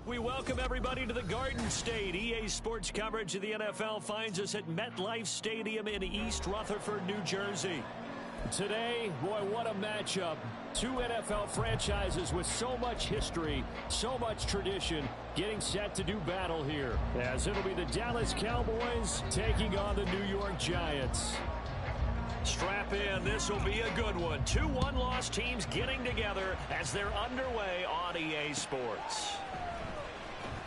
We welcome everybody to the Garden State. EA Sports coverage of the NFL finds us at MetLife Stadium in East Rutherford, New Jersey. Today, boy, what a matchup. Two NFL franchises with so much history, so much tradition, getting set to do battle here. As it'll be the Dallas Cowboys taking on the New York Giants. Strap in, this will be a good one. Two one-loss teams getting together as they're underway on EA Sports.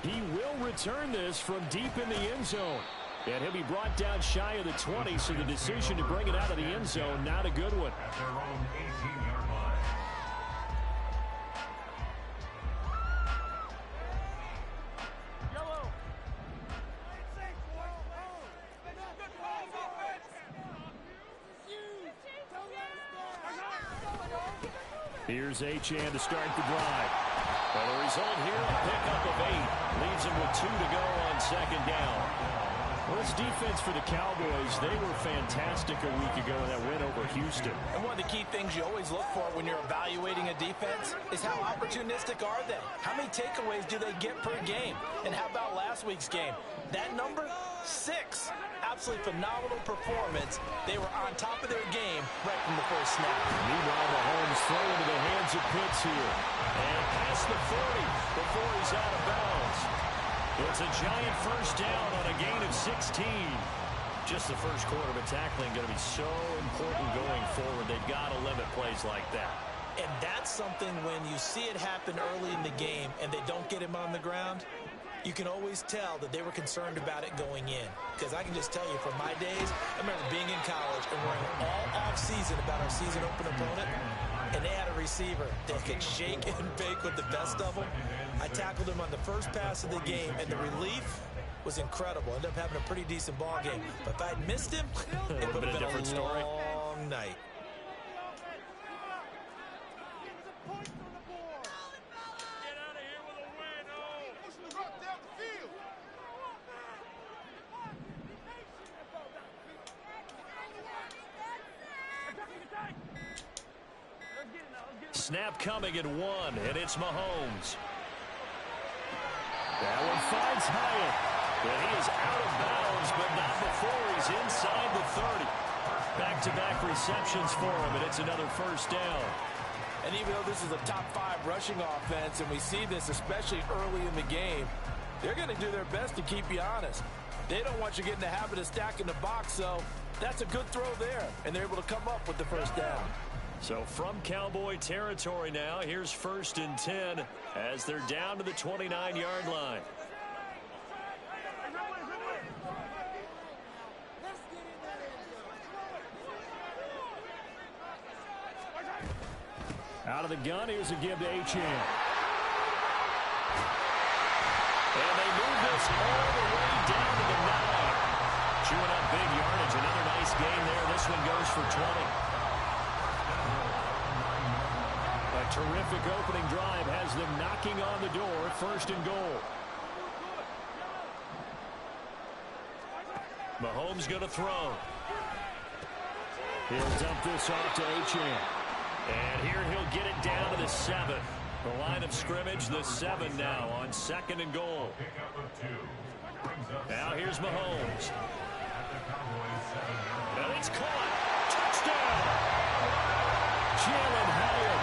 He will return this from deep in the end zone. And he'll be brought down shy of the 20, so the decision to bring it out of the end zone, not a good one. At their own 18-yard line. Here's Achane to start the drive. Well, the result here, a pickup of 8. Leaves him with 2 to go on second down. Well, this defense for the Cowboys, they were fantastic a week ago in that win over Houston. And one of the key things you always look for when you're evaluating a defense is how opportunistic are they? How many takeaways do they get per game? And how about last week's game? That number, 6. Absolutely phenomenal performance. They were on top of their game right from the first snap. Meanwhile, Mahomes throw into the hands of Pitts here. And past the 40 before he's out of bounds. It's a giant first down on a gain of 16. Just the first quarter, but tackling going to be so important going forward. They've got to limit plays like that. And that's something when you see it happen early in the game and they don't get him on the ground, you can always tell that they were concerned about it going in. Because I can just tell you from my days, I remember being in college and worrying all off-season about our season open opponent, and they had a receiver that could shake and bake with the best of them. I tackled him on the first pass of the game, and the relief was incredible. Ended up having a pretty decent ball game. But if I'd missed him, it would have been a different story. Long night. Snap coming at 1, and it's Mahomes. That one finds Hyatt. And he is out of bounds, but not before he's inside the 30. Back-to-back receptions for him, and it's another first down. And even though this is a top 5 rushing offense, and we see this especially early in the game, they're going to do their best to keep you honest. They don't want you getting the habit of stacking the box, so that's a good throw there, and they're able to come up with the first down. So from Cowboy territory now, here's 1st and 10 as they're down to the 29-yard line. Out of the gun, here's a give to Achane. And they move this all the way down to the 9. Chewing up big yardage. Another nice gain there. This one goes for 20. A terrific opening drive has them knocking on the door. 1st and goal. Mahomes going to throw. He'll dump this off to Achane. And here he'll get it down to the 7. The line of scrimmage, the 7 now on 2nd and goal. Now here's Mahomes. And it's caught. Touchdown. Jalen Hyatt.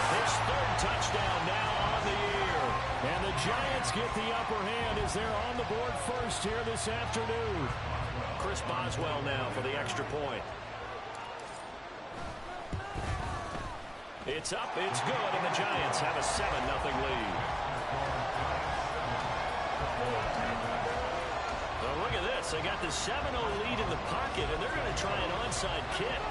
His 3rd touchdown now on the year. And the Giants get the upper hand as they're on the board first here this afternoon. Chris Boswell now for the extra point. It's up, it's good, and the Giants have a 7-0 lead. Well, look at this. They got the 7-0 lead in the pocket, and they're going to try an onside kick.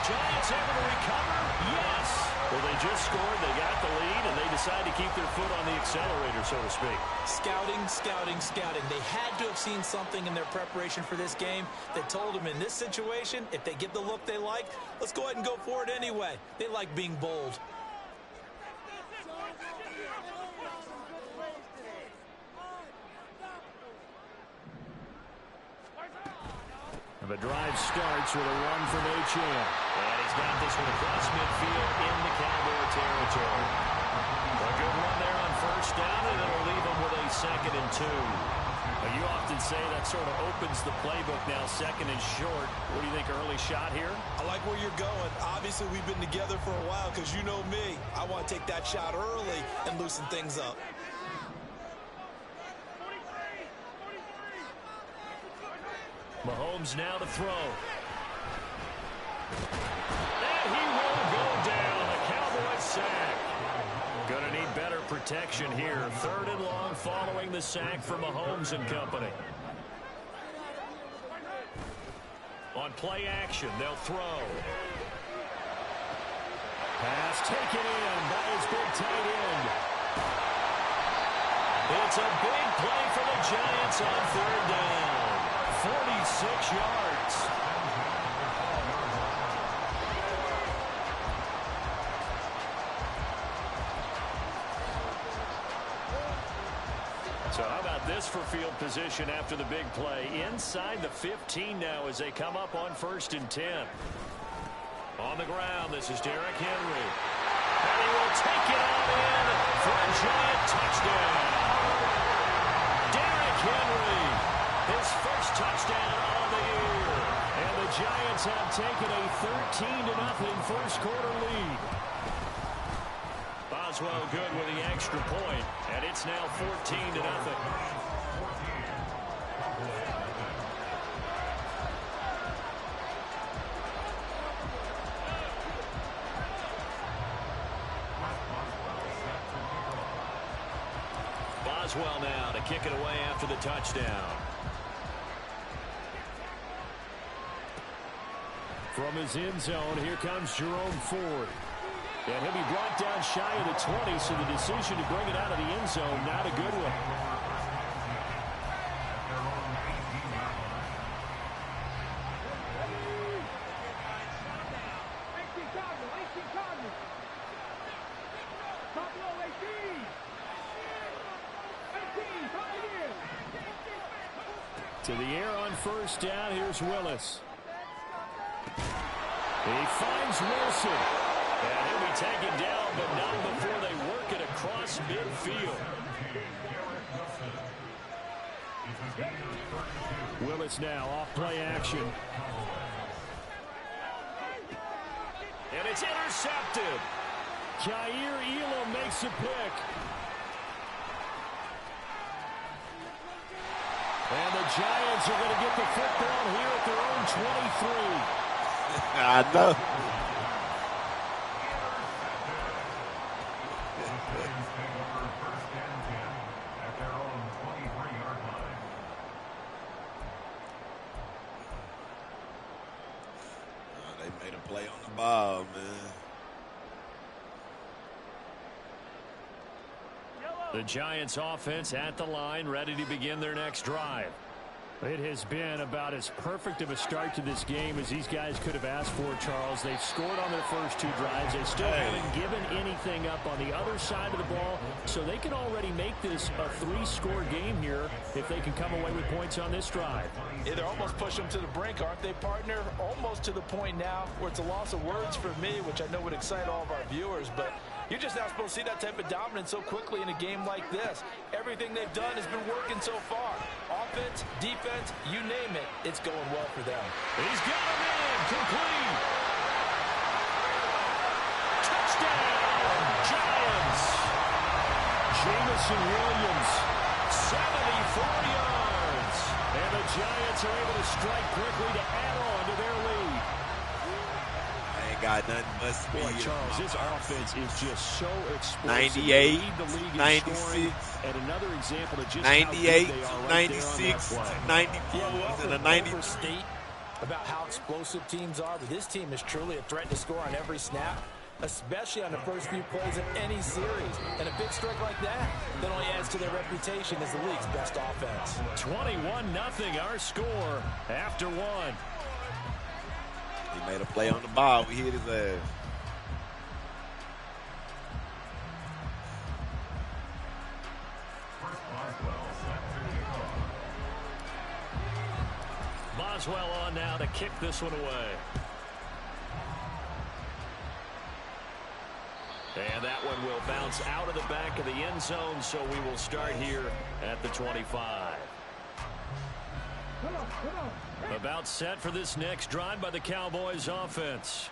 Giants able to recover? Yes. Well, they just scored, they got the lead, and they decide to keep their foot on the accelerator, so to speak. Scouting, scouting, scouting. They had to have seen something in their preparation for this game that told them in this situation, if they get the look they like, let's go ahead and go for it anyway. They like being bold. The drive starts with a run from Achane. And he's got this one across midfield into Cowboy territory. A good run there on first down, and it'll leave him with a 2nd and 2. You often say that sort of opens the playbook now, 2nd and short. What do you think, early shot here? I like where you're going. Obviously, we've been together for a while because you know me. I want to take that shot early and loosen things up. Mahomes now to throw. And he will go down. A Cowboy sack. Going to need better protection here. 3rd and long following the sack for Mahomes and company. On play action, they'll throw. Pass taken in by his big tight end. It's a big play for the Giants on 3rd down. 46 yards. So how about this for field position after the big play? Inside the 15 now as they come up on 1st and 10. On the ground, this is Derrick Henry. And he will take it on in for a Giant touchdown. Derrick Henry, his first touchdown on the year. And the Giants have taken a 13-0 first quarter lead. Boswell good with the extra point, and it's now 14-0. Boswell now to kick it away after the touchdown. From his end zone, here comes Jerome Ford. And he'll be brought down shy of the 20, so the decision to bring it out of the end zone, not a good one. To the air on first down, here's Willis. He finds Wilson. And he'll be taken down, but not before they work it across midfield. Willis now off play action. And it's intercepted. Jair Elam makes a pick. And the Giants are going to get the football here at their own 23. I know. They made a play on the ball, man. The Giants offense at the line, ready to begin their next drive. It has been about as perfect of a start to this game as these guys could have asked for, Charles. They've scored on their first 2 drives. They still haven't given anything up on the other side of the ball, so they can already make this a 3-score game here if they can come away with points on this drive. Yeah, they're almost pushing them to the brink, aren't they, partner? Almost to the point now where it's a loss of words for me, which I know would excite all of our viewers, but you're just not supposed to see that type of dominance so quickly in a game like this. Everything they've done has been working so far. Offense, defense, you name it, it's going well for them. He's got him in, complete. Touchdown, Giants. Jamison Williams, 74 yards. And the Giants are able to strike quickly to add on to their lead. Got nothing but speed. Boy, Charles, this offense is just so explosive. 98, 96, and another example of just 98, how good they are right 96, there on that 94, and a 90. State about how explosive teams are, but this team is truly a threat to score on every snap, especially on the first few plays of any series. And a big strike like that only adds to their reputation as the league's best offense. 21-0 our score after 1. He made a play on the ball. We hit his ass. Boswell on now to kick this one away. And that one will bounce out of the back of the end zone, so we will start here at the 25. About set for this next drive by the Cowboys offense.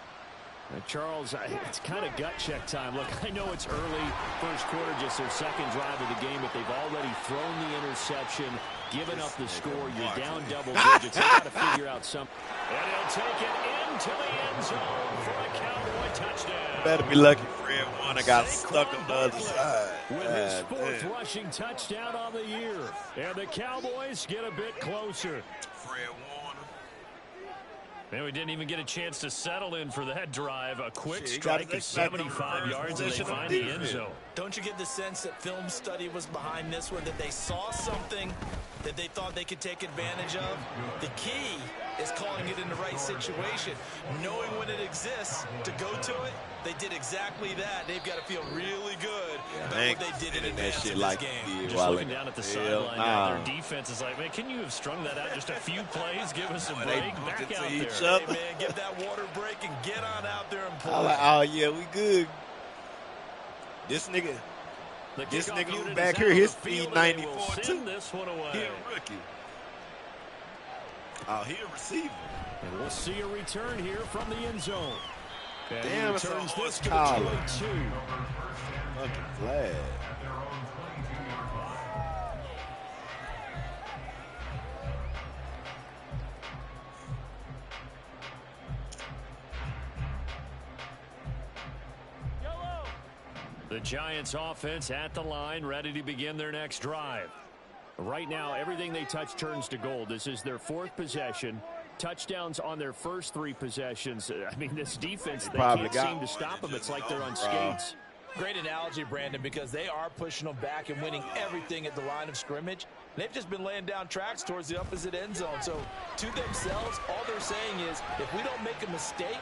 Charles, it's kind of gut check time. Look, I know it's early, first quarter, just their second drive of the game, but they've already thrown the interception, given up the score. You're down double digits. They've got to figure out something. And he'll take it into the end zone for a Cowboy touchdown. Better be lucky Fred Warner got stuck on the other side. With his fourth rushing touchdown on the year. And the Cowboys get a bit closer. Fred Warner. And we didn't even get a chance to settle in for that drive. A quick Shit, strike of 75 yards, and they find the end zone. Don't you get the sense that film study was behind this one, that they saw something that they thought they could take advantage of? The key is calling it in the right situation, knowing when it exists to go to it. They did exactly that. They've got to feel really good about what they did in advance of this game. Just looking down at the sideline now, their defense is like, man, can you have strung that out just a few plays? Give us a break. Back out there. Hey, man, get that water break and get on out there and play. Like, oh, yeah, we good. This nigga who back here, his speed 94 too. This one away. He a rookie. Oh, he a receiver. And we'll see a return here from the end zone. And damn, it's a returns horse this to collar. the 22. Fucking flag. The Giants offense at the line, ready to begin their next drive. Right now, everything they touch turns to gold. This is their fourth possession. Touchdowns on their first three possessions. I mean, this defense, they can't seem to stop them. It's like they're on skates. Great analogy, Brandon, because they are pushing them back and winning everything at the line of scrimmage. They've just been laying down tracks towards the opposite end zone. So, to themselves, all they're saying is, if we don't make a mistake,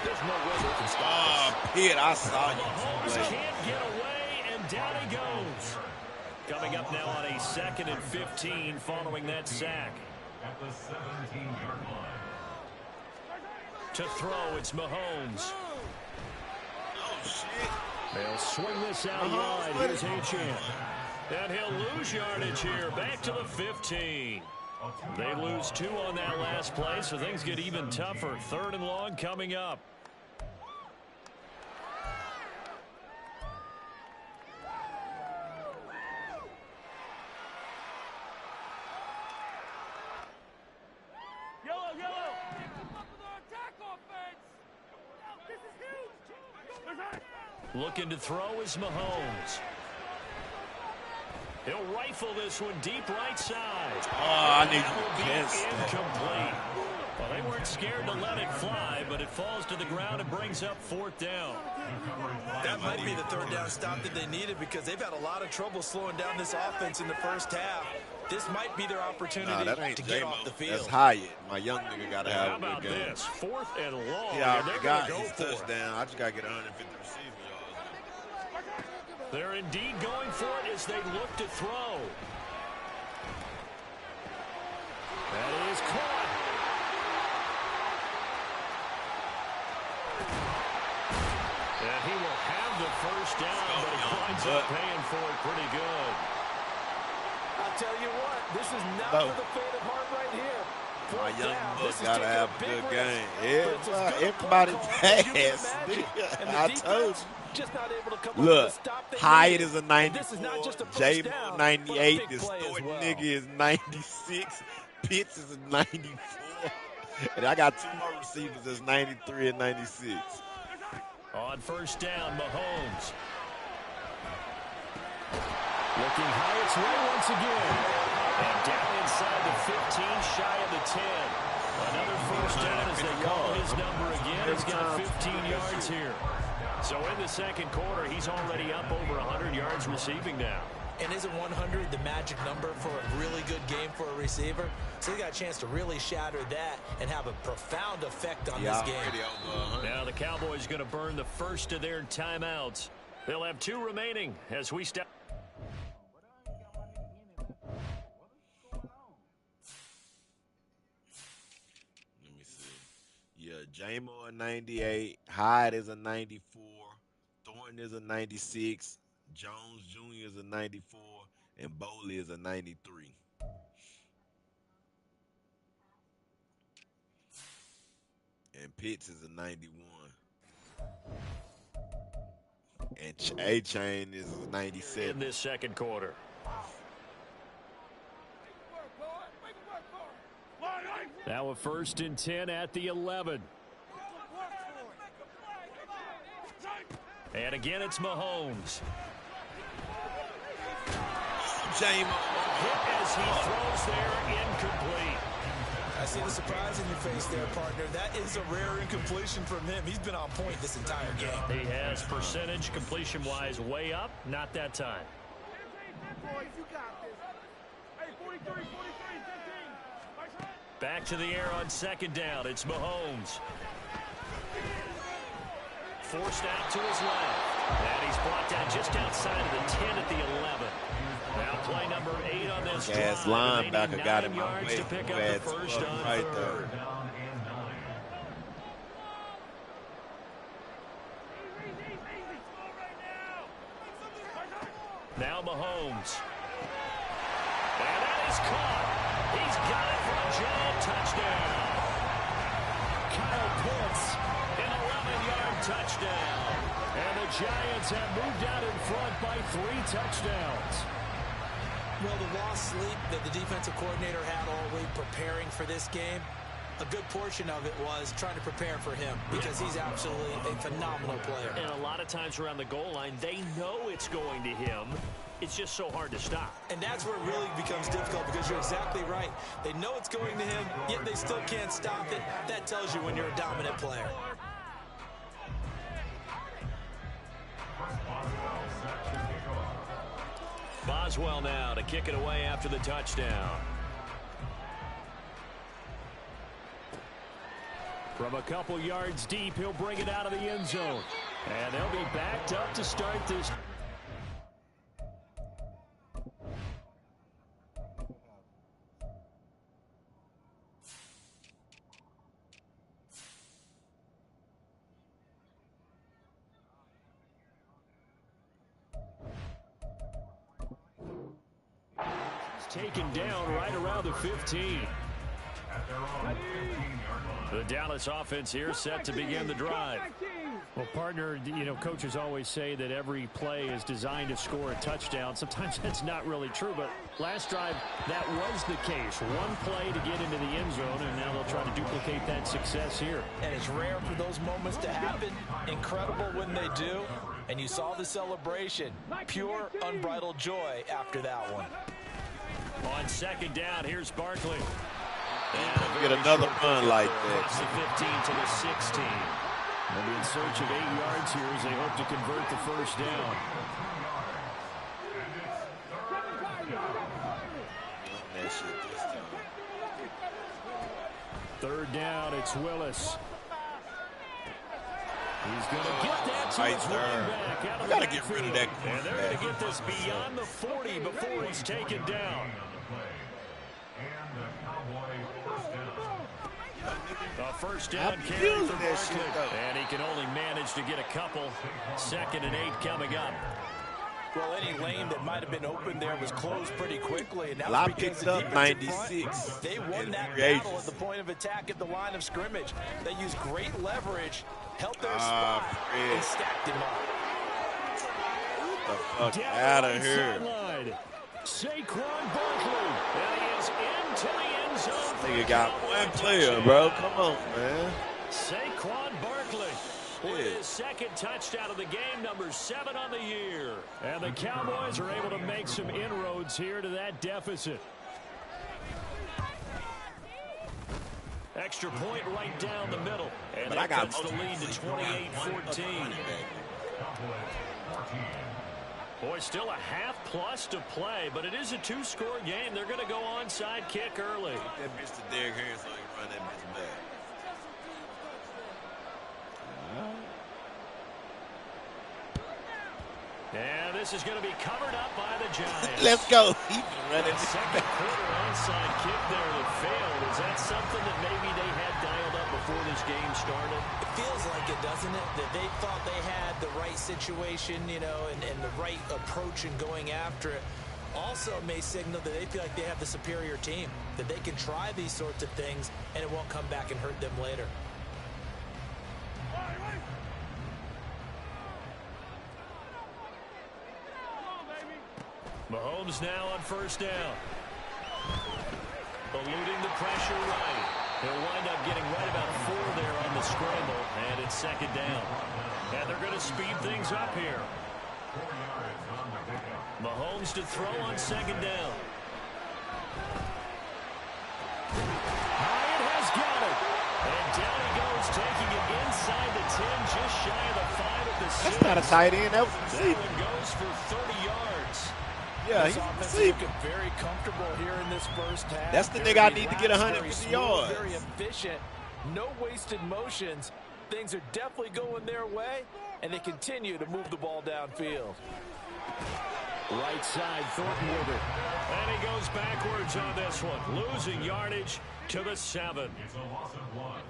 there's no way they can stop us. Oh, Pitt, I saw you. Mahomes can't get away, and down he goes. Coming up now on a 2nd and 15 following that sack. At the 17-yard line. To throw, it's Mahomes. Oh, shit. They'll swing this out wide. Here's Achane. And he'll lose yardage here. Back to the 15. They lose 2 on that last play, so things get even tougher. 3rd and long coming up. Looking to throw is Mahomes. He'll rifle this one deep right side. Oh, I need to catch incomplete. Well, they weren't scared to let it fly, but it falls to the ground and brings up 4th down. That might be the 3rd down stop that they needed, because they've had a lot of trouble slowing down this offense in the first half. This might be their opportunity to get off the field. That's Hyatt. My young nigga got to have a good game. How about this? 4th and long. Yeah, and I got his touchdown. I just got to get 150 receiving yards. They're indeed going for it as they look to throw. That is caught. And he will have the first down, but he winds up paying for it pretty good. I'll tell you what, this is not for the faint of heart right here. My young buck got to have a good game. Yeah, everybody passed. I told you. Just not able to come look, up with a stop. Hyatt is a 94, J-Mo 98, this Thornton nigga is 96, Pitts is a 94, and I got 2 more receivers that's 93 and 96. On first down, Mahomes. Looking Hyatt's way once again. And down inside the 15, shy of the 10. Another first down as they call his number again. He's got 15 yards here. So in the second quarter, he's already up over 100 yards receiving now. And isn't 100 the magic number for a really good game for a receiver? So he got a chance to really shatter that and have a profound effect on this game. Now the Cowboys going to burn the first of their timeouts. They'll have 2 remaining as we step. Jamo a 98, Hyde is a 94, Thornton is a 96, Jones Jr. is a 94, and Bowley is a 93. And Pitts is a 91. And A-Chain is a 97. In this second quarter. Now a 1st and 10 at the 11. And again, it's Mahomes. Jamo. Hit as he throws there, incomplete. I see the surprise in your face there, partner. That is a rare incompletion from him. He's been on point this entire game. He has percentage completion-wise way up. Not that time. Back to the air on 2nd down. It's Mahomes. Forced out to his left. And he's brought down just outside of the 10 at the 11. Now play number 8 on this drive. Linebacker got him my way. To pick up the first on right 3rd. there. Now Mahomes. And that is caught. He's got it for a jump touchdown. Kyle Pitts, an 11-yard touchdown. And the Giants have moved out in front by 3 touchdowns. Well, the lost sleep that the defensive coordinator had all week preparing for this game, a good portion of it was trying to prepare for him because he's absolutely a phenomenal player. And a lot of times around the goal line, they know it's going to him. It's just so hard to stop. And that's where it really becomes difficult because you're exactly right. They know it's going to him, yet they still can't stop it. That tells you when you're a dominant player. Boswell now to kick it away after the touchdown. From a couple yards deep, he'll bring it out of the end zone. And they'll be backed up to start this. Taken down right around the 15. The Dallas offense here set to begin the drive. Well, partner, you know, coaches always say that every play is designed to score a touchdown. Sometimes that's not really true, but last drive, that was the case. One play to get into the end zone, and now they'll try to duplicate that success here. And it's rare for those moments to happen. Incredible when they do. And you saw the celebration. Pure, unbridled joy after that one. On 2nd down, here's Barkley. And get another run like that. The 15 to the 16. They'll be in search of 8 yards here as they hope to convert the first down. Third down, it's Willis. He's going to get that to his running back out of the backfield. Get rid of that. And they're going to get this beyond the 40 before he's taken down. The first down carry for Barkley. And he can only manage to get a couple. 2nd and 8 coming up. Well, any lane that might have been open there was closed pretty quickly. And that Lop was because picked the up 96. Front, they won that battle at the point of attack at the line of scrimmage. They used great leverage, held their spot, and stacked him up. Get the fuck out of here. Sideline. Saquon Barkley. And he is into the end zone. Nigga got one player, bro. Come on, man. Saquon Barkley with his 2nd touchdown of the game, number 7 on the year. And the Cowboys are able to make some inroads here to that deficit. Extra point right down the middle. And that cuts the lead to 28-14. Boy, still a half plus to play, but it is a 2-score game. They're going to go onside kick early. Get that bitch to Derrick Henry so he can run that bitch back. And this is going to be covered up by the Giants. Let's go. He's running. Second quarter onside kick there that failed. Is that something that maybe they had dialed up before this game started? It feels like it, doesn't it? That they thought they had the right situation, you know, and the right approach in going after it. Also may signal that they feel like they have the superior team, that they can try these sorts of things and it won't come back and hurt them later. Mahomes now on first down. Eluding the pressure right. He'll wind up getting right about 4 there on the scramble, and it's second down. And they're going to speed things up here. Mahomes to throw on second down. Hyatt has got it. And down he goes, taking it inside the 10, just shy of the 5 at the 6. That's not a tight end. That one goes for 30 yards. Yeah, this offense is looking very comfortable here in this first half. That's the nigga I need to get 150 yards. Very efficient. No wasted motions. Things are definitely going their way, and they continue to move the ball downfield. Right side, Thornton with it. And he goes backwards on this one. Losing yardage to the 7. It's a loss of 1.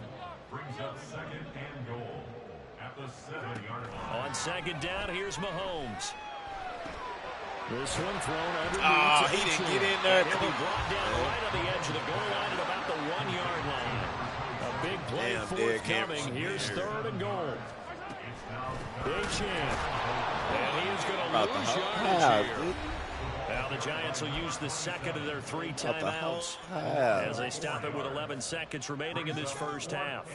Brings up second and goal at the 7-yard line. On second down, here's Mahomes. This one thrown underneath. Oh, he didn't get in there. He'll be brought down right on the edge of the goal line at about the 1-yard line. A big play forthcoming. Here's third and goal. Achane. And he is going to lose yardage here. Now the Giants will use the second of their 3 timeouts as they stop it with 11 seconds remaining in this first half.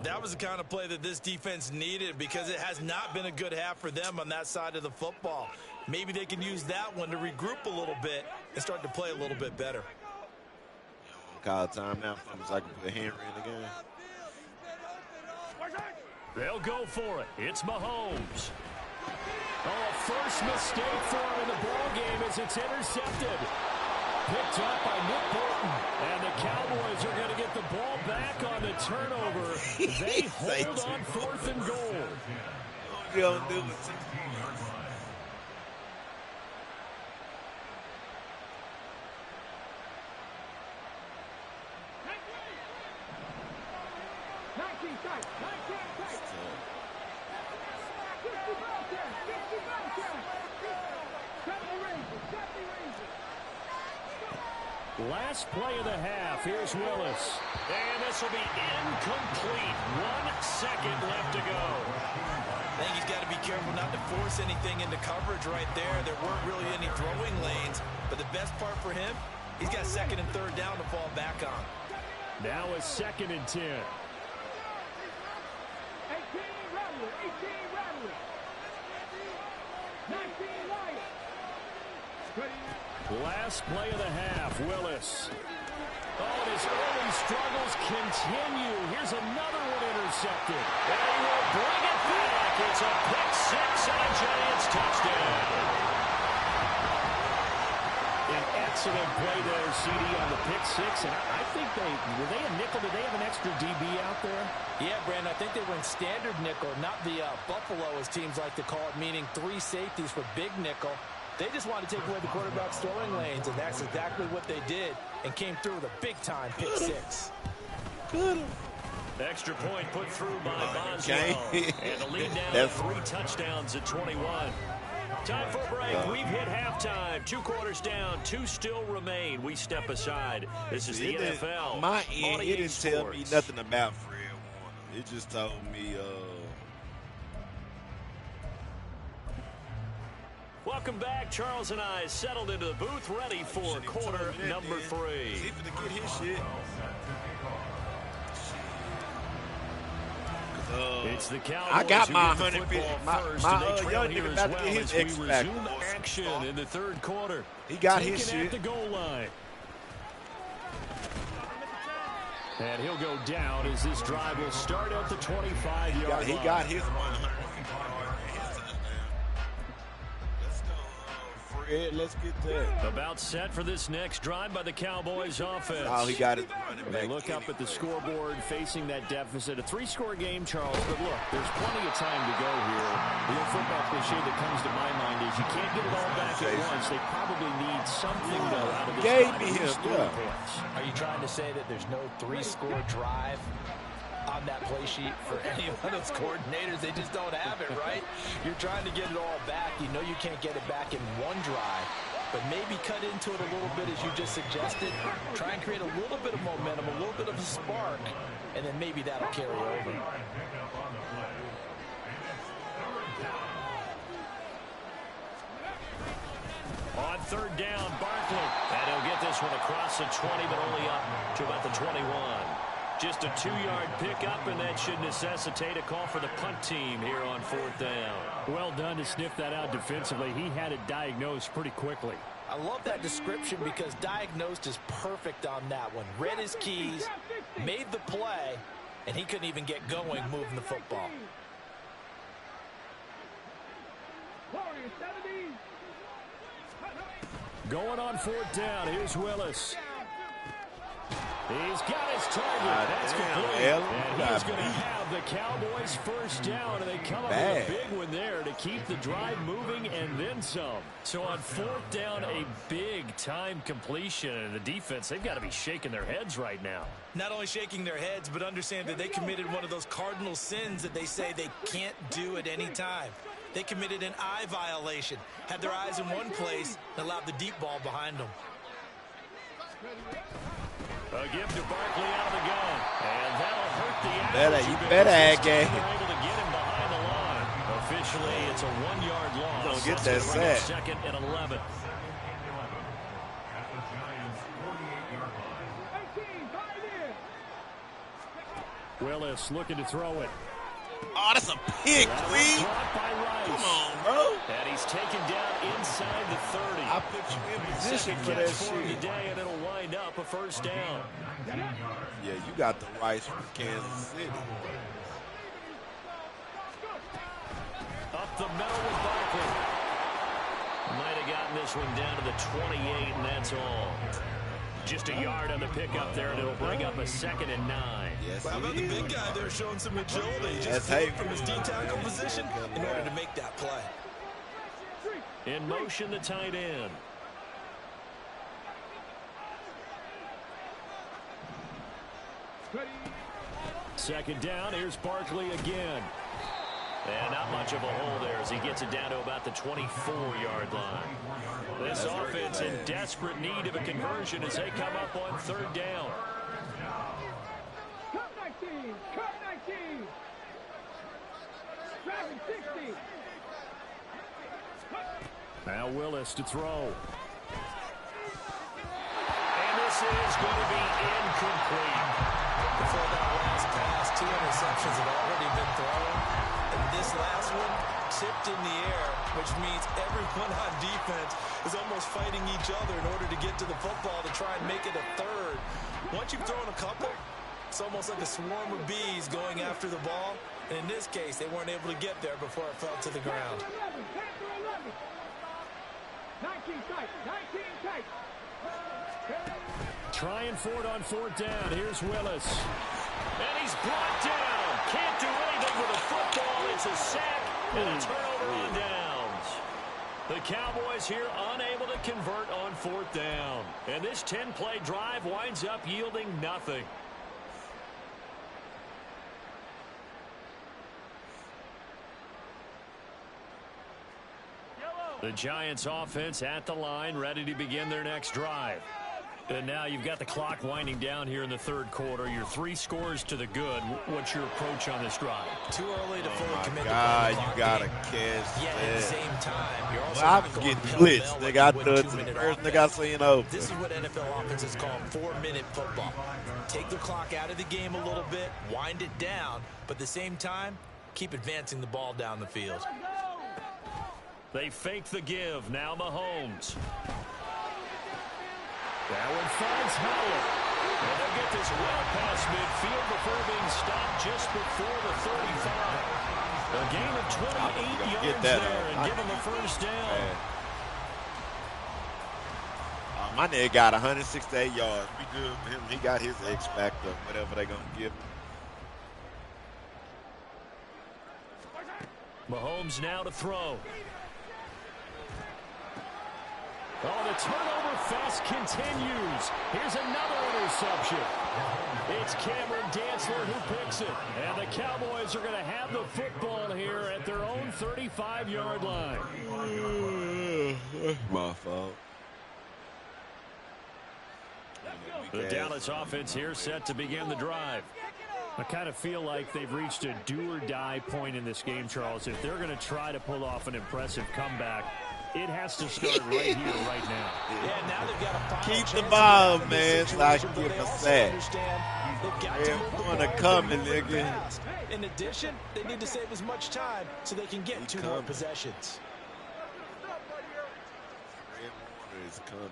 That was the kind of play that this defense needed because it has not been a good half for them on that side of the football. Maybe they can use that one to regroup a little bit and start to play a little bit better. Call timeout for him so I can put Henry in the game. They'll go for it. It's Mahomes. Oh, first mistake for him in the ball game as it's intercepted. Picked up by Nick Bolton. And the Cowboys are going to get the ball back on the turnover. They hold on 4th and goal. What you gonna do with it? Last play of the half. Here's Willis. And this will be incomplete. 1 second left to go. I think he's got to be careful not to force anything into coverage right there. There weren't really any throwing lanes. But the best part for him, he's got second and third down to fall back on. Now a 2nd and 10. 18 Radley. 19 White. Last play of the half, Willis. Oh, and his early struggles continue. Here's another one intercepted. And he will bring it back. It's a pick 6 and a Giants touchdown. An excellent play there, CD, on the pick 6. And I think were they a nickel? Did they have an extra DB out there? Yeah, Brandon, I think they went standard nickel, not the Buffalo, as teams like to call it, meaning 3 safeties for big nickel. They just wanted to take away the quarterback's throwing lanes, and that's exactly what they did and came through with a big-time pick 6. Extra point put through by Boswell. And the lead down 3 touchdowns at 21. Time for a break. We've hit halftime. 2 quarters down. 2 still remain. We step aside. This is the NFL. My end, it didn't tell me nothing about Fred Warner. It just told me Welcome back. Charles and I settled into the booth, ready for quarter number 3. He's going to get his shit. It's the Cowboys. I got my 150. My young nigga about to get his X back. Action in the 3rd quarter. He got his shit. At the goal line. And he'll go down as this drive will start at the 25-yard line. He got his 100. Let's get that. About set for this next drive by the Cowboys offense. Oh, he got it. They look up at the scoreboard facing that deficit. A 3-score game, Charles. But look, there's plenty of time to go here. The football cliche that comes to my mind is you can't get it all back at once. They probably need something, though, out of this Gave drive. me him, Are you trying to say that there's no 3-score drive? on that play sheet for any of those coordinators. They just don't have it, right? You're trying to get it all back. You know you can't get it back in one drive, but maybe cut into it a little bit as you just suggested. Try and create a little bit of momentum, a little bit of a spark, and then maybe that'll carry over. On third down, Barkley. And he'll get this one across the 20, but only up to about the 21. Just a 2-yard pickup, and that should necessitate a call for the punt team here on fourth down. Well done to sniff that out defensively. He had it diagnosed pretty quickly. I love that description because diagnosed is perfect on that one. Read his keys, made the play, and he couldn't even get going moving the football. Going on fourth down. Here's Willis. He's got his target. That's complete. And he's going to have the Cowboys first down, and they come up with a big one there to keep the drive moving and then some. So on fourth down, a big-time completion. And the defense, they've got to be shaking their heads right now. Not only shaking their heads, but understand that they committed one of those cardinal sins that they say they can't do at any time. They committed an eye violation, had their eyes in one place, and allowed the deep ball behind them. A give to Barkley out of the gun, and that'll hurt the average. You better, They're able to get him behind the line. Officially, it's a 1-yard loss. Don't get that sack. Second and 11. Willis looking to throw it. Oh, that's a pick, Queen. Come on, bro. And he's taken down inside the 30. I put you in position for that shit. Today, and it'll wind up a first down. Yeah, you got the rights from Kansas City. Up the middle with Barkley. Might have gotten this one down to the 28, and that's all. Just a yard on the pickup there, and it'll bring up a 2nd and 9. Yes, How about the big guy there showing some agility? Just from his D-tackle position in order to make that play. In motion, the tight end. Second down, here's Barkley again. And not much of a hole there as he gets it down to about the 24-yard line. This offense in desperate need of a conversion as they come up on third down. Cut 19. Cut 19. Driving 60. Now Willis to throw. And this is going to be incomplete. Before that last pass, 2 interceptions have already been thrown. And this last one tipped in the air, which means everyone on defense is almost fighting each other in order to get to the football to try and make it a third. Once you've thrown a couple, it's almost like a swarm of bees going after the ball. And in this case, they weren't able to get there before it fell to the ground. 19 tight. 19 tight. Trying for it on fourth down. Here's Willis. And he's brought down. Can't do anything with the football. It's a sack and a turnover on downs. The Cowboys here unable to convert on fourth down. And this 10-play drive winds up yielding nothing. The Giants offense at the line, ready to begin their next drive. And now you've got the clock winding down here in the third quarter. Your 3 scores to the good. What's your approach on this drive? Too early to fully commit to God, the you gotta catch Yet at the same time, you're also I was getting blitzed. They got the nuts. The first thing I seen open. This is what NFL offenses call 4-minute football. Take the clock out of the game a little bit, wind it down, but at the same time, keep advancing the ball down the field. They fake the give. Now Mahomes. That one finds Howard. And they'll get this well past midfield before being stopped just before the 35. A gain of 28 yards there and give them a first down. My nigga got 168 yards. We good for him. He got his X factor, whatever they're going to give him. Mahomes now to throw. Oh, the turnover fest continues. Here's another interception. It's Cameron Dantzler who picks it. And the Cowboys are going to have the football here at their own 35-yard line. My fault. The Dallas offense here set to begin the drive. I kind of feel like they've reached a do-or-die point in this game, Charles. If they're going to try to pull off an impressive comeback, it has to start right here, right now. Yeah, now they've got a keep the ball, man, so I can get a sack. They're going to come, nigga. In addition, they need to save as much time so they can get two more possessions. Red Warner is coming.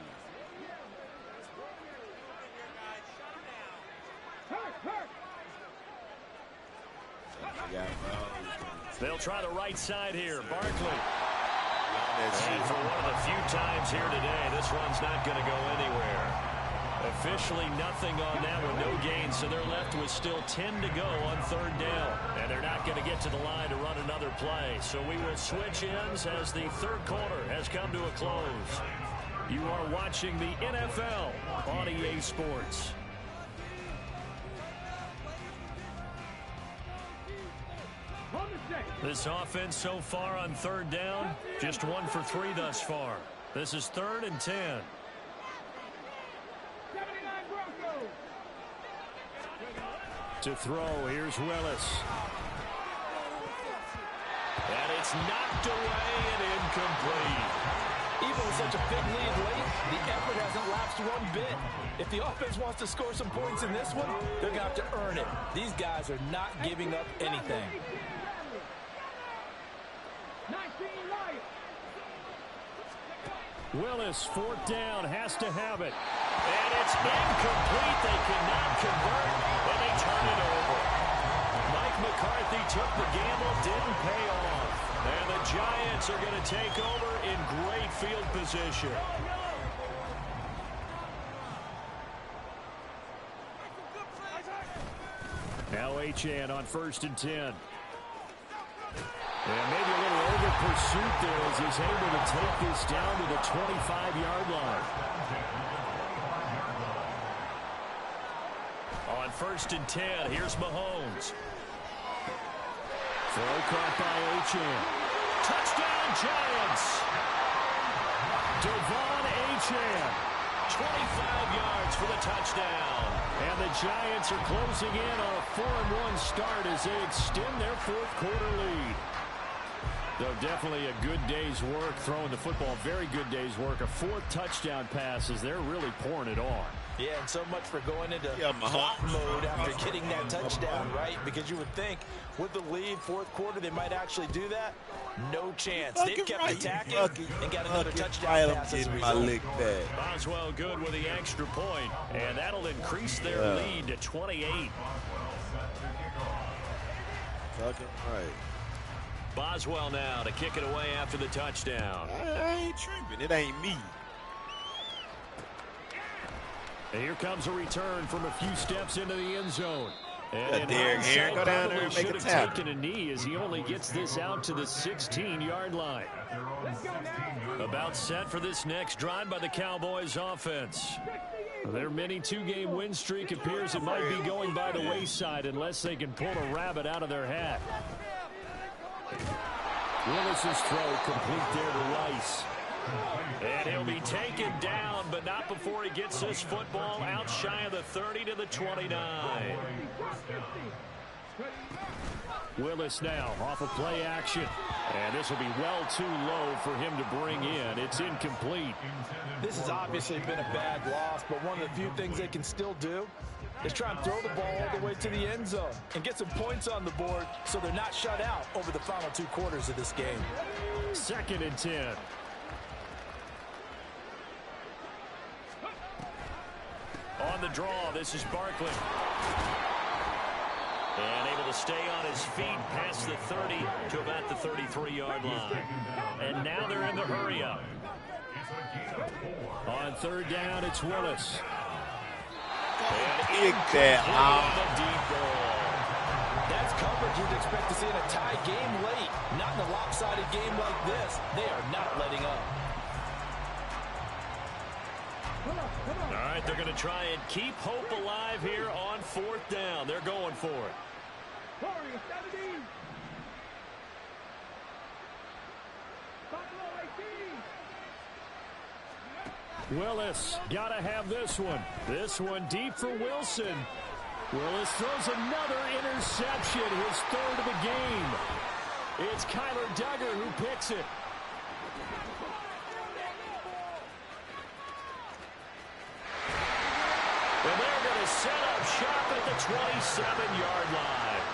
They'll try the right side here. Barkley. And for one of the few times here today, this run's not going to go anywhere. Officially nothing on that one, no gain, so they're left with still 10 to go on third down. And they're not going to get to the line to run another play. So we will switch ends as the third quarter has come to a close. You are watching the NFL on EA Sports. This offense so far on third down, just 1 for 3 thus far. This is 3rd and 10. To throw, here's Willis. And it's knocked away and incomplete. Even with such a big lead late, the effort hasn't lapsed one bit. If the offense wants to score some points in this one, they're going to have to earn it. These guys are not giving up anything. Willis, 4th down, has to have it. And it's incomplete. They cannot convert, and they turn it over. Mike McCarthy took the gamble, didn't pay off. And the Giants are going to take over in great field position. Now Achane on 1st and 10. And maybe a little over pursuit there as he's able to take this down to the 25-yard line. On 1st and 10, here's Mahomes. Throw caught by Achane. Touchdown, Giants! Devon Achane, 25 yards for the touchdown. And the Giants are closing in on a 4-1 start as they extend their 4th quarter lead. Though definitely a good day's work throwing the football. Very good day's work. A 4th touchdown pass as they're really pouring it on. Yeah, and so much for going into clock mode after getting that touchdown, right? Because you would think with the lead, 4th quarter, they might actually do that. No chance. They kept attacking and got another touchdown pass as a result. Boswell good with the extra point, and that'll increase their lead to 28. Fucking right. Boswell now to kick it away after the touchdown. I ain't tripping. It ain't me. And here comes a return from a few steps into the end zone. And Derek Henry, go down there and make a tap. Taken a knee as he only gets this out to the 16-yard line. About set for this next drive by the Cowboys offense. Their mini 2-game win streak appears it might be going by the wayside unless they can pull a rabbit out of their hat. Willis's throw complete there to Rice. And he'll be taken down, but not before he gets this football out shy of the 30 to the 29. Willis now off of play action. And this will be well too low for him to bring in. It's incomplete. This has obviously been a bad loss, but one of the few things they can still do is try and throw the ball all the way to the end zone and get some points on the board so they're not shut out over the final 2 quarters of this game. 2nd and 10. On the draw, this is Barkley. And able to stay on his feet past the 30 to about the 33-yard line. And now they're in the hurry-up. On 3rd down, it's Willis. Kick that out. That's coverage you'd expect to see in a tie game late. Not in a lopsided game like this. They are not letting up. All right, they're going to try and keep hope alive here on 4th down. They're going for it. 40, 70. Buffalo 18. Willis got to have this one. This one deep for Wilson. Willis throws another interception, his 3rd of the game. It's Kyler Duggar who picks it. And they're going to set up shop at the 27-yard line.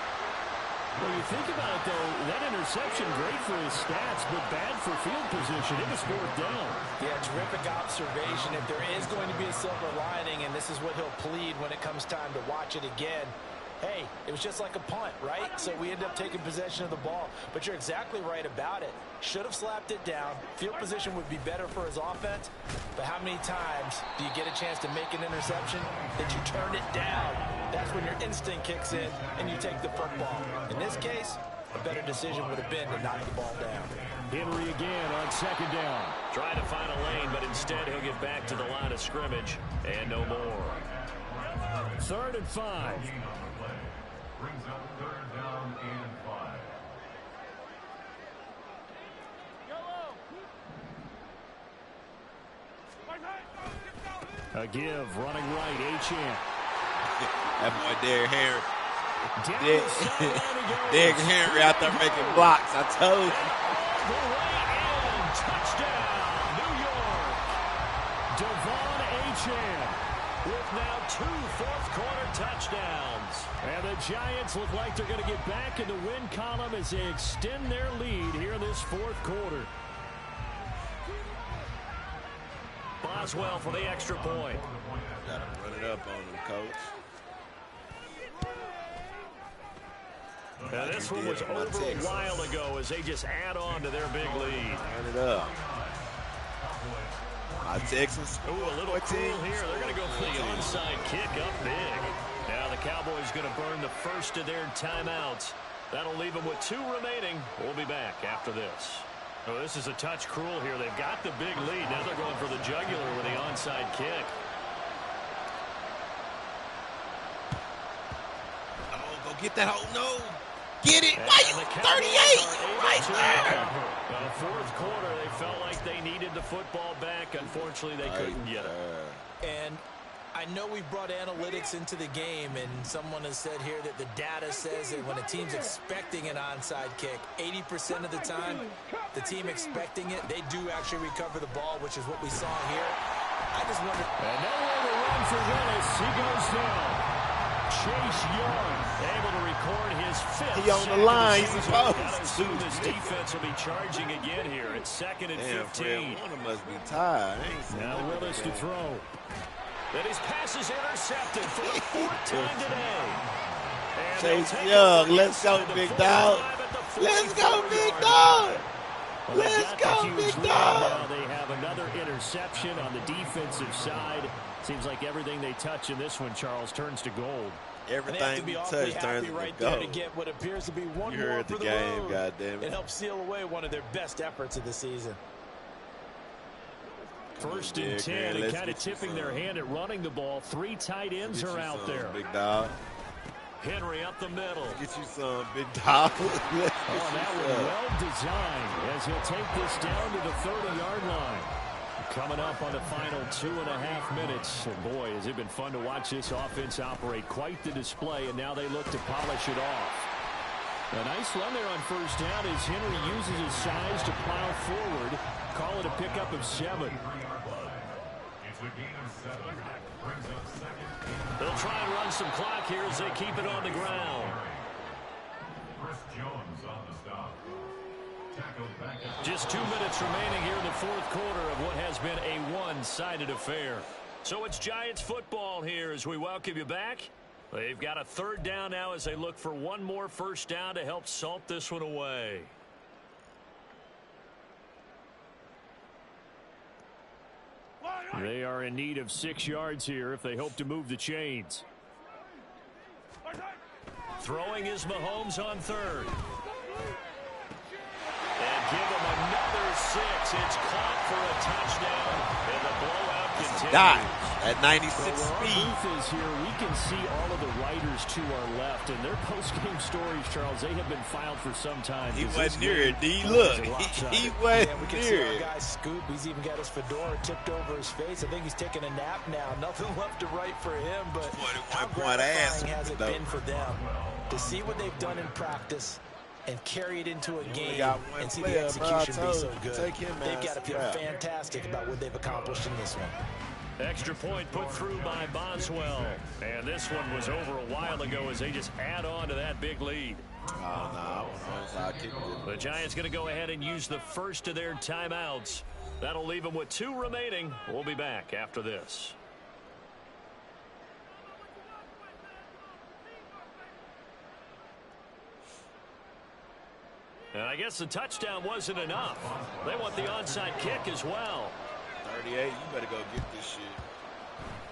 When you think about it, though, that interception, great for his stats, but bad for field position. It was 4th down. Yeah, terrific observation. If there is going to be a silver lining, and this is what he'll plead when it comes time to watch it again, hey, it was just like a punt, right? So we end up taking possession of the ball. But you're exactly right about it. Should have slapped it down. Field position would be better for his offense. But how many times do you get a chance to make an interception that you turn it down? That's when your instinct kicks in and you take the football. In this case, a better decision would have been to knock the ball down. Henry again on 2nd down. Trying to find a lane, but instead he'll get back to the line of scrimmage and no more. 3rd and 5. Brings up 3rd down and 5. A give, running right, Achane. That boy Derrick Henry. Down the sideline he goes. Derrick Henry out there making blocks. I told you. The way in, touchdown, New York. Devon Achane with now 2 fourth-quarter touchdowns. And the Giants look like they're going to get back in the win column as they extend their lead here in this 4th quarter. Boswell for the extra point. Got to run it up on them, coach. Now this one was over a while ago as they just add on to their big lead. Run it up. My Texans. Ooh, a little cool here. They're going to go for the onside kick up big. Now the Cowboys going to burn the first of their timeouts. That'll leave them with 2 remaining. We'll be back after this. Oh, this is a touch cruel here. They've got the big lead. Now they're going for the jugular with the onside kick. Oh, go get that hole. No. Get it. Why you 38? Right there. 4th quarter, they felt like they needed the football back. Unfortunately, they couldn't get it. And I know we brought analytics into the game, and someone has said here that the data says that when a team's expecting an onside kick, 80% of the time, the team expecting it, they do actually recover the ball, which is what we saw here. I just wonder. And nowhere to run for Willis. He goes down. Chase Young able to record his 5th. He on the line. He's supposed to. This defense will be charging again here. It's 2nd and 15. Warner must be tired. Now Willis to throw. And his pass is intercepted for the 4th time today. And Chase Young, let's go, big dog. Let's go, big dog. Let's go, big dog. Now they have another interception on the defensive side. Seems like everything they touch in this one, Charles, turns to gold. Everything you touch turns right to there gold. to get what appears to be one You more heard for the the game, road. goddammit. It helps seal away one of their best efforts of the season. 1st and 10, and kind of tipping their hand at running the ball. 3 tight ends are out there. Big dog. Henry up the middle. Get you some, big dog. Oh, that was well designed as he'll take this down to the 30-yard line. Coming up on the final 2.5 minutes. And boy, has it been fun to watch this offense operate. Quite the display, and now they look to polish it off. A nice run there on 1st down as Henry uses his size to plow forward. Call it a pickup of 7. It's a gain of 7. Brings up 2nd. They'll try and run some clock here as they keep it on the ground. Chris Jones on the stop. Tackled back at Just 2 minutes remaining here in the 4th quarter of what has been a one-sided affair. So it's Giants football here as we welcome you back. They've got a 3rd down now as they look for one more 1st down to help salt this one away. They are in need of 6 yards here if they hope to move the chains. Throwing is Mahomes on 3rd. And give him another 6. It's caught for a touchdown. And the blowout continues. Die at 96 Well, where our speed. booth is here, we can see all of the writers to our left, and their post-game stories, Charles, they have been filed for some time. He 'cause wasn't this near game it, D. is Look, lopsided. he Yeah, wasn't we can see near our it. guy Scoop. He's even got his fedora tipped over his face. I think he's taking a nap now. Nothing left to write for him, but 41 how point ass gratifying has it though. been for them to see what they've done in practice and carry it into a only game got one and see player, the bro. I execution be told so you, good. take him They've as got to feel scrap. fantastic about what they've accomplished in this one. Extra point put through by Boswell. And this one was over a while ago as they just add on to that big lead. Oh, no, I was onside kick. The Giants going to go ahead and use the first of their timeouts. That'll leave them with 2 remaining. We'll be back after this. And I guess the touchdown wasn't enough. They want the onside kick as well. 38, you better go get this shit.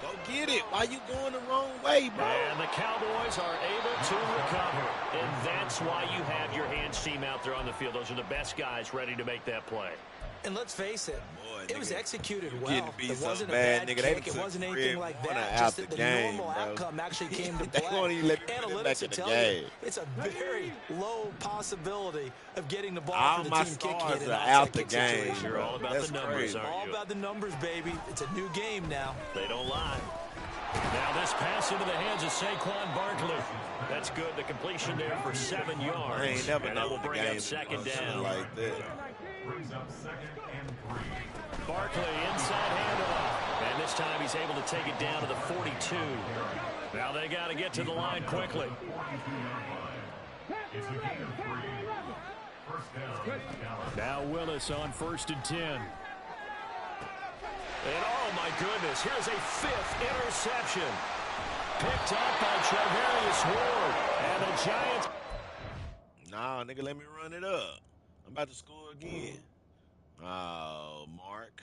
Go get it. Why you going the wrong way, bro? And the Cowboys are able to recover. And that's why you have your hands team out there on the field. Those are the best guys ready to make that play. And let's face it, Boy, it was nigga, executed you well. getting beat It so wasn't bad, a bad nigga. They kick. It took wasn't Fred anything like Warner that. out Just the that the game, normal bro. outcome actually came to They play. won't even let me put it Analytics back will in the tell game. you it's a very low possibility of getting the ball All for the my team kick stars hit are an out onside the kick game, situation. You're all about That's the numbers, crazy. aren't All you? about the numbers, baby. It's a new game now. They don't lie. Now this pass into the hands of Saquon Barkley. That's good. The completion there for 7 yards. I ain't never and that known will the bring game up second shit down. like that. Brings up 2nd and 3. Barkley inside handoff. And this time he's able to take it down to the 42. Now they got to get to the line quickly. It's a gain of 3. First down, Dallas. Now Willis on 1st and 10. And oh my goodness, here's a 5th interception. Picked up by Charvarius Ward. And the Giants. Nah, nigga, let me run it up. I'm about to score again. Oh, Mark.